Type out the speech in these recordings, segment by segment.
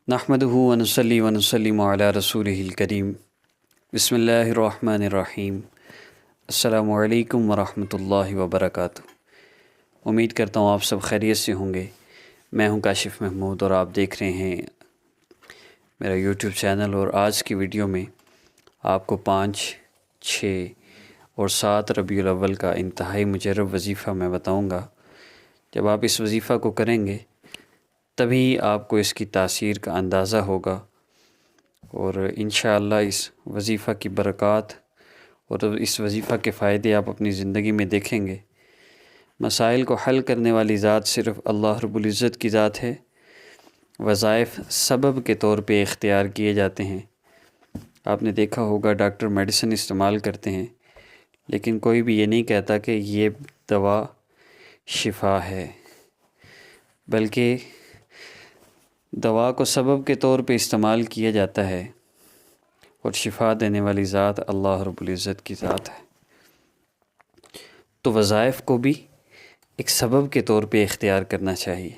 نحمدہ ونصلی ونسلم علی رسولہ الکریم بسم اللہ الرحمن الرحیم السلام علیکم ورحمۃ اللہ وبرکاتہ۔ امید کرتا ہوں آپ سب خیریت سے ہوں گے۔ میں ہوں کاشف محمود اور آپ دیکھ رہے ہیں میرا یوٹیوب چینل، اور آج کی ویڈیو میں آپ کو 5، 6 اور 7 ربیع الاول کا انتہائی مجرب وظیفہ میں بتاؤں گا۔ جب آپ اس وظیفہ کو کریں گے تبھی آپ کو اس کی تاثیر کا اندازہ ہوگا، اور انشاءاللہ اس وظیفہ کی برکات اور اس وظیفہ کے فائدے آپ اپنی زندگی میں دیکھیں گے۔ مسائل کو حل کرنے والی ذات صرف اللہ رب العزت کی ذات ہے۔ وظائف سبب کے طور پہ اختیار کیے جاتے ہیں۔ آپ نے دیکھا ہوگا ڈاکٹر میڈیسن استعمال کرتے ہیں، لیکن کوئی بھی یہ نہیں کہتا کہ یہ دوا شفا ہے، بلکہ دوا کو سبب کے طور پہ استعمال کیا جاتا ہے، اور شفا دینے والی ذات اللہ رب العزت کی ذات ہے۔ تو وظائف کو بھی ایک سبب کے طور پہ اختیار کرنا چاہیے۔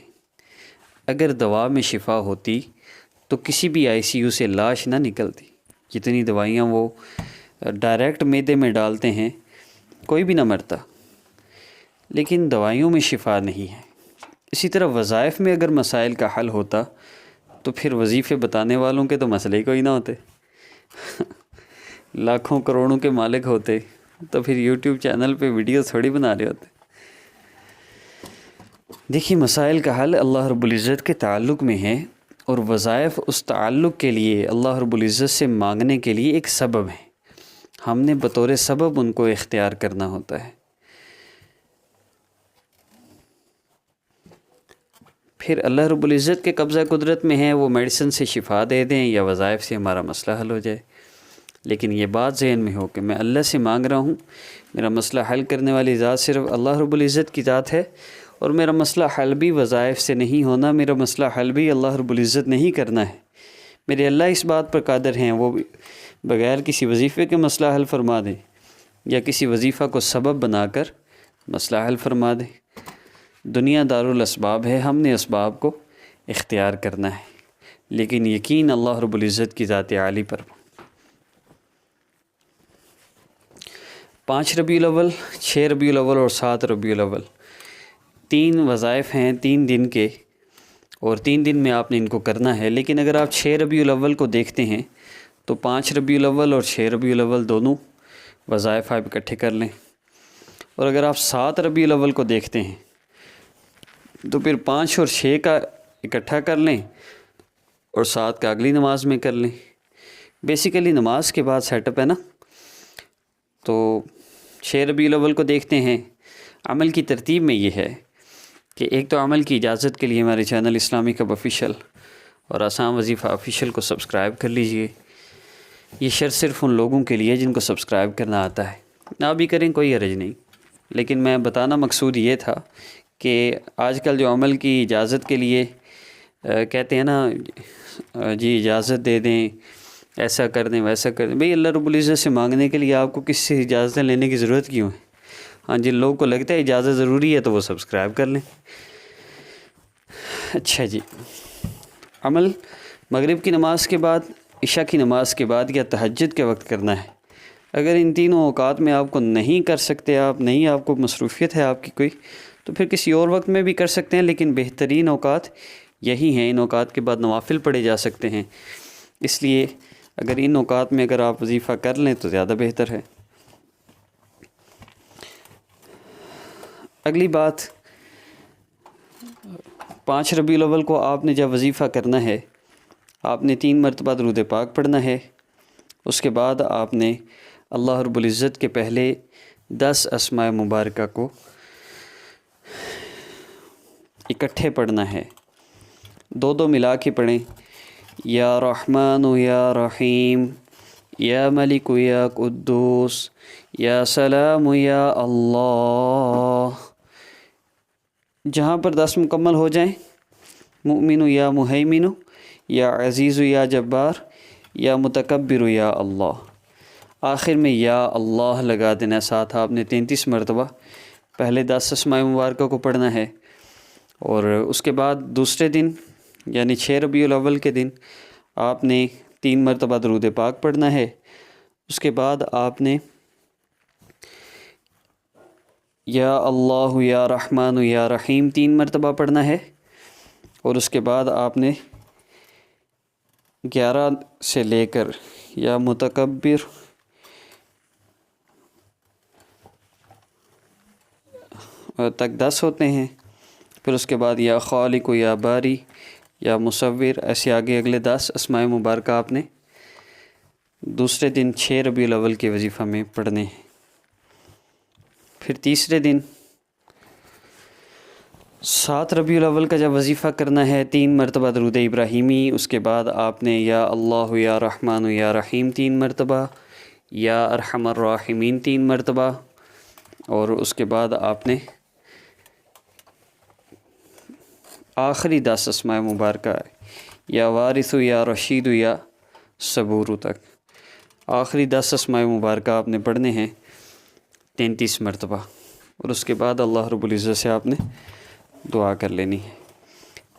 اگر دوا میں شفا ہوتی تو کسی بھی آئی سی یو سے لاش نہ نکلتی۔ جتنی دوائیاں وہ ڈائریکٹ معدے میں ڈالتے ہیں کوئی بھی نہ مرتا، لیکن دوائیوں میں شفا نہیں ہے۔ اسی طرح وظائف میں اگر مسائل کا حل ہوتا تو پھر وظیفے بتانے والوں کے تو مسئلے کوئی نہ ہوتے۔ لاکھوں کروڑوں کے مالک ہوتے تو پھر یوٹیوب چینل پہ ویڈیو تھوڑی بنا رہے ہوتے۔ دیکھیے، مسائل کا حل اللہ رب العزت کے تعلق میں ہے، اور وظائف اس تعلق کے لیے اللہ رب العزت سے مانگنے کے لیے ایک سبب ہے۔ ہم نے بطور سبب ان کو اختیار کرنا ہوتا ہے۔ پھر اللہ رب العزت کے قبضہ قدرت میں ہے وہ میڈیسن سے شفا دے دیں یا وظائف سے ہمارا مسئلہ حل ہو جائے، لیکن یہ بات ذہن میں ہو کہ میں اللہ سے مانگ رہا ہوں، میرا مسئلہ حل کرنے والی ذات صرف اللہ رب العزت کی ذات ہے، اور میرا مسئلہ حل بھی وظائف سے نہیں ہونا، میرا مسئلہ حل بھی اللہ رب العزت نہیں کرنا ہے۔ میرے اللہ اس بات پر قادر ہیں، وہ بغیر کسی وظیفے کے مسئلہ حل فرما دیں، یا کسی وظیفہ کو سبب بنا کر مسئلہ حل فرما دیں۔ دنیا دارالاسباب ہے، ہم نے اسباب کو اختیار کرنا ہے، لیکن یقین اللہ رب العزت کی ذات عالی پر۔ 5 ربیع الاول، 6 ربیع الاول اور 7 ربیع الاول 3 وظائف ہیں 3 دن کے، اور 3 دن میں آپ نے ان کو کرنا ہے۔ لیکن اگر آپ 6 ربیع الاول کو دیکھتے ہیں تو 5 ربیع الاول اور 6 ربیع الاول دونوں وظائف آپ اکٹھے کر لیں، اور اگر آپ 7 ربیع الاول کو دیکھتے ہیں تو پھر 5 اور 6 کا اکٹھا کر لیں اور 7 کا اگلی نماز میں کر لیں۔ بیسیکلی نماز کے بعد سیٹ اپ ہے نا۔ تو 6 ربیع الاول کو دیکھتے ہیں۔ عمل کی ترتیب میں یہ ہے کہ ایک تو عمل کی اجازت کے لیے ہمارے چینل اسلامک ہب آفیشیل اور آسان وظیفہ آفیشیل کو سبسکرائب کر لیجئے۔ یہ شرط صرف ان لوگوں کے لیے جن کو سبسکرائب کرنا آتا ہے، نہ بھی کریں کوئی حرج نہیں، لیکن میں بتانا مقصود یہ تھا کہ آج کل جو عمل کی اجازت کے لیے کہتے ہیں نا، جی اجازت دے دیں، ایسا کر دیں ویسا کر دیں۔ بھئی اللہ رب العزت سے مانگنے کے لیے آپ کو کس سے اجازتیں لینے کی ضرورت کیوں ہے؟ ہاں، جن لوگوں کو لگتا ہے اجازت ضروری ہے تو وہ سبسکرائب کر لیں۔ اچھا جی، عمل مغرب کی نماز کے بعد، عشاء کی نماز کے بعد یا تہجد کے وقت کرنا ہے۔ اگر ان تینوں اوقات میں آپ کو نہیں کر سکتے، آپ کو مصروفیت ہے آپ کی کوئی، تو پھر کسی اور وقت میں بھی کر سکتے ہیں، لیکن بہترین اوقات یہی ہیں۔ ان اوقات کے بعد نوافل پڑھے جا سکتے ہیں، اس لیے اگر ان اوقات میں اگر آپ وظیفہ کر لیں تو زیادہ بہتر ہے۔ اگلی بات، 5 ربیع الاول کو آپ نے جب وظیفہ کرنا ہے، آپ نے 3 مرتبہ درود پاک پڑھنا ہے۔ اس کے بعد آپ نے اللہ رب العزت کے پہلے 10 اسماء مبارکہ کو اکٹھے پڑھنا ہے، 2 ملا کے پڑھیں۔ یا رحمان یا رحیم، یا ملک یا قدوس، یا سلام یا اللہ۔ جہاں پر 10 مکمل ہو جائیں، مؤمن یا مہیمن، یا عزیز یا جبار، یا متکبر یا اللہ، آخر میں یا اللہ لگا دینا۔ ساتھ آپ نے 33 مرتبہ پہلے 10 اسماء مبارکہ کو پڑھنا ہے، اور اس کے بعد دوسرے دن یعنی 6 ربیع الاول کے دن آپ نے 3 مرتبہ درود پاک پڑھنا ہے۔ اس کے بعد آپ نے یا اللہ یا رحمان یا رحیم 3 مرتبہ پڑھنا ہے، اور اس کے بعد آپ نے 11 سے لے کر یا متکبر تک 10 ہوتے ہیں، پھر اس کے بعد یا خالق یا باری یا مصور، ایسے آگے اگلے 10 اسماء مبارکہ آپ نے دوسرے دن 6 ربیع الاول کے وظیفہ میں پڑھنے ہیں۔ پھر تیسرے دن 7 ربیع الاول کا جب وظیفہ کرنا ہے 3 مرتبہ درود ابراہیمی، اس کے بعد آپ نے یا اللہ یا رحمان یا رحیم 3 مرتبہ، یا ارحم الراحمین 3 مرتبہ، اور اس کے بعد آپ نے آخری 10 اسماء مبارکہ یا وارث یا رشید یا صبور تک آخری 10 اسماء مبارکہ آپ نے پڑھنے ہیں 33 مرتبہ، اور اس کے بعد اللہ رب العزت سے آپ نے دعا کر لینی ہے۔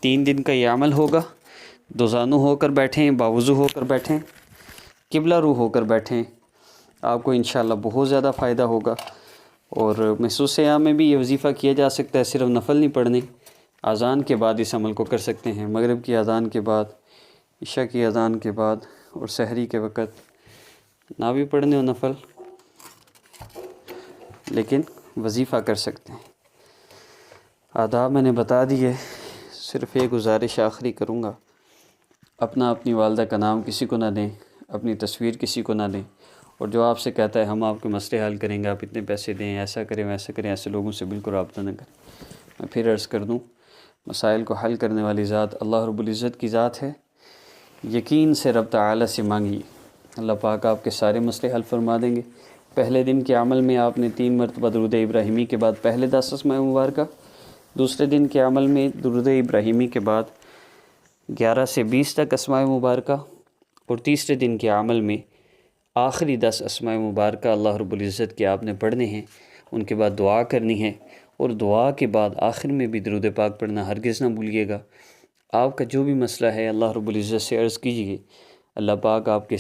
3 دن کا یہ عمل ہوگا، دوزانو ہو کر بیٹھیں، باوضو ہو کر بیٹھیں، قبلہ رو ہو کر بیٹھیں، آپ کو انشاءاللہ بہت زیادہ فائدہ ہوگا۔ اور محسوس ایام میں بھی یہ وظیفہ کیا جا سکتا ہے، صرف نفل نہیں پڑھنے، اذان کے بعد اس عمل کو کر سکتے ہیں، مغرب کی اذان کے بعد، عشاء کی اذان کے بعد، اور سحری کے وقت نہ بھی پڑھنے ہو نفل، لیکن وظیفہ کر سکتے ہیں۔ آداب میں نے بتا دیے، صرف ایک گزارش آخری کروں گا، اپنی والدہ کا نام کسی کو نہ دیں، اپنی تصویر کسی کو نہ دیں، اور جو آپ سے کہتا ہے ہم آپ کے مسئلے حل کریں گے، آپ اتنے پیسے دیں، ایسا کریں ویسا کریں، ایسے لوگوں سے بالکل رابطہ نہ کریں۔ میں پھر عرض کر دوں، مسائل کو حل کرنے والی ذات اللہ رب العزت کی ذات ہے، یقین سے رب تعالی سے مانگیے، اللہ پاک آپ کے سارے مسئلے حل فرما دیں گے۔ پہلے دن کے عمل میں آپ نے 3 مرتبہ درود ابراہیمی کے بعد پہلے 10 اسماء مبارکہ، دوسرے دن کے عمل میں درود ابراہیمی کے بعد 11 سے 20 تک اسماء مبارکہ، اور تیسرے دن کے عمل میں آخری 10 اسماء مبارکہ اللہ رب العزت کے آپ نے پڑھنے ہیں، ان کے بعد دعا کرنی ہے، اور دعا کے بعد آخر میں بھی درود پاک پڑھنا ہرگز نہ بھولیے گا۔ آپ کا جو بھی مسئلہ ہے اللہ رب العزت سے عرض کیجیے، اللہ پاک آپ کے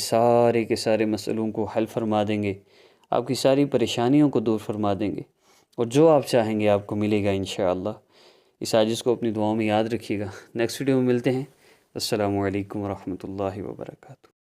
سارے مسئلوں کو حل فرما دیں گے، آپ کی ساری پریشانیوں کو دور فرما دیں گے، اور جو آپ چاہیں گے آپ کو ملے گا انشاءاللہ۔ اس عاجز کو اپنی دعاؤں میں یاد رکھیے گا۔ نیکسٹ ویڈیو میں ملتے ہیں۔ السلام علیکم ورحمۃ اللہ وبرکاتہ۔